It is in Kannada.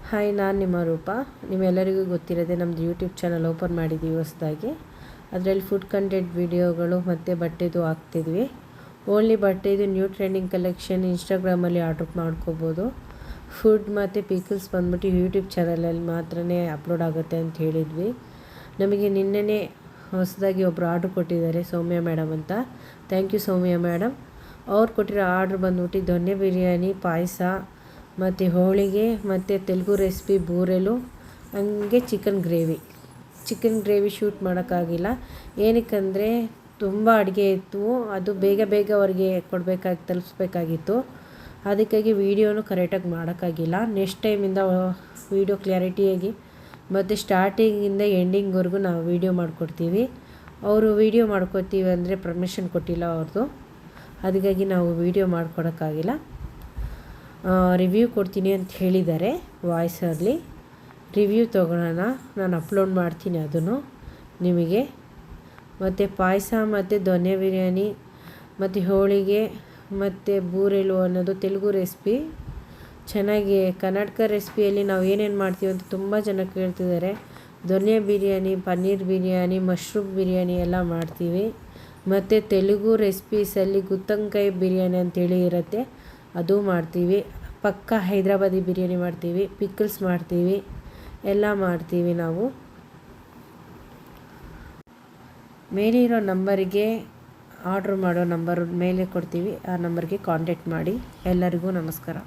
ಹಾಯ್, ನಾನು ನಿಮ್ಮ ರೂಪ. ನಿಮ್ಮೆಲ್ಲರಿಗೂ ಗೊತ್ತಿರೋದೆ ನಮ್ಮದು ಯೂಟ್ಯೂಬ್ ಚಾನಲ್ ಓಪನ್ ಮಾಡಿದ್ದೀವಿ ಹೊಸದಾಗಿ. ಅದರಲ್ಲಿ ಫುಡ್ ಕಂಟೆಂಟ್ ವೀಡಿಯೋಗಳು ಮತ್ತು ಬಟ್ಟೆದು ಹಾಕ್ತಿದ್ವಿ. ಓನ್ಲಿ ಬಟ್ಟೆದು ನ್ಯೂ ಟ್ರೆಂಡಿಂಗ್ ಕಲೆಕ್ಷನ್ ಇನ್ಸ್ಟಾಗ್ರಾಮಲ್ಲಿ ಆರ್ಡ್ರ್ ಮಾಡ್ಕೋಬೋದು. ಫುಡ್ ಮತ್ತು ಪಿಕಲ್ಸ್ ಬಂದ್ಬಿಟ್ಟು ಯೂಟ್ಯೂಬ್ ಚಾನಲಲ್ಲಿ ಮಾತ್ರ ಅಪ್ಲೋಡ್ ಆಗುತ್ತೆ ಅಂತ ಹೇಳಿದ್ವಿ. ನಮಗೆ ನಿನ್ನೆನೇ ಹೊಸದಾಗಿ ಒಬ್ಬರು ಆರ್ಡ್ರ್ ಕೊಟ್ಟಿದ್ದಾರೆ, ಸೌಮ್ಯ ಮೇಡಮ್ ಅಂತ. Thank you Soumya madam. ಅವ್ರು ಕೊಟ್ಟಿರೋ ಆರ್ಡ್ರ್ ಬಂದ್ಬಿಟ್ಟು ದೊನ್ನೆ ಬಿರಿಯಾನಿ, ಪಾಯಸ ಮತ್ತು ಹೋಳಿಗೆ ಮತ್ತು ತೆಲುಗು ರೆಸಿಪಿ ಬೂರೆಲು, ಹಂಗೆ ಚಿಕನ್ ಗ್ರೇವಿ ಶೂಟ್ ಮಾಡೋಕ್ಕಾಗಿಲ್ಲ. ಏನಕ್ಕಂದರೆ ತುಂಬ ಅಡುಗೆ ಇತ್ತು, ಅದು ಬೇಗ ಅವ್ರಿಗೆ ತಲುಪಿಸ್ಬೇಕಾಗಿತ್ತು. ಅದಕ್ಕಾಗಿ ವೀಡಿಯೋನು ಕರೆಕ್ಟಾಗಿ ಮಾಡೋಕ್ಕಾಗಿಲ್ಲ. ನೆಕ್ಸ್ಟ್ ಟೈಮಿಂದ ವೀಡಿಯೋ ಕ್ಲಾರಿಟಿಯಾಗಿ ಮತ್ತು ಸ್ಟಾರ್ಟಿಂಗಿಂದ ಎಂಡಿಂಗ್ವರೆಗೂ ನಾವು ವೀಡಿಯೋ ಮಾಡಿಕೊಡ್ತೀವಿ. ಅವರು ವೀಡಿಯೋ ಮಾಡ್ಕೊತೀವಿ ಅಂದರೆ ಪರ್ಮಿಷನ್ ಕೊಟ್ಟಿಲ್ಲ ಅವ್ರದ್ದು, ಅದಕ್ಕಾಗಿ ನಾವು ವೀಡಿಯೋ ಮಾಡಿಕೊಡೋಕ್ಕಾಗಿಲ್ಲ. ರಿವ್ಯೂ ಕೊಡ್ತೀನಿ ಅಂತ ಹೇಳಿದ್ದಾರೆ. ವಾಯ್ಸಲ್ಲಿ ರಿವ್ಯೂ ತೊಗೊಳ್ಳೋಣ, ನಾನು ಅಪ್ಲೋಡ್ ಮಾಡ್ತೀನಿ ಅದನ್ನು ನಿಮಗೆ. ಮತ್ತು ಪಾಯಸ ಮತ್ತು ದೊನ್ನೆ ಬಿರಿಯಾನಿ ಮತ್ತು ಹೋಳಿಗೆ ಮತ್ತು ಬೂರೆಲು ಅನ್ನೋದು ತೆಲುಗು ರೆಸಿಪಿ. ಚೆನ್ನಾಗಿ ಕರ್ನಾಟಕ ರೆಸಿಪಿಯಲ್ಲಿ ನಾವು ಏನೇನು ಮಾಡ್ತೀವಿ ಅಂತ ತುಂಬ ಜನ ಕೇಳ್ತಿದ್ದಾರೆ. ದೊನ್ನೆ ಬಿರಿಯಾನಿ, ಪನ್ನೀರ್ ಬಿರಿಯಾನಿ, ಮಶ್ರೂಮ್ ಬಿರಿಯಾನಿ ಎಲ್ಲ ಮಾಡ್ತೀವಿ. ಮತ್ತು ತೆಲುಗು ರೆಸಿಪೀಸಲ್ಲಿ ಗುತ್ತಂಕಾಯಿ ಬಿರಿಯಾನಿ ಅಂತೇಳಿ ಇರುತ್ತೆ, ಅದು ಮಾಡ್ತೀವಿ. ಪಕ್ಕ ಹೈದ್ರಾಬಾದಿ ಬಿರಿಯಾನಿ ಮಾಡ್ತೀವಿ, ಪಿಕಲ್ಸ್ ಮಾಡ್ತೀವಿ, ಎಲ್ಲ ಮಾಡ್ತೀವಿ ನಾವು. ಮೇಲಿರೋ ನಂಬರಿಗೆ ಆರ್ಡ್ರ್ ಮಾಡೋ ನಂಬರ್ ಮೇಲೆ ಕೊಡ್ತೀವಿ, ಆ ನಂಬರ್ಗೆ ಕಾಂಟ್ಯಾಕ್ಟ್ ಮಾಡಿ. ಎಲ್ಲರಿಗೂ ನಮಸ್ಕಾರ.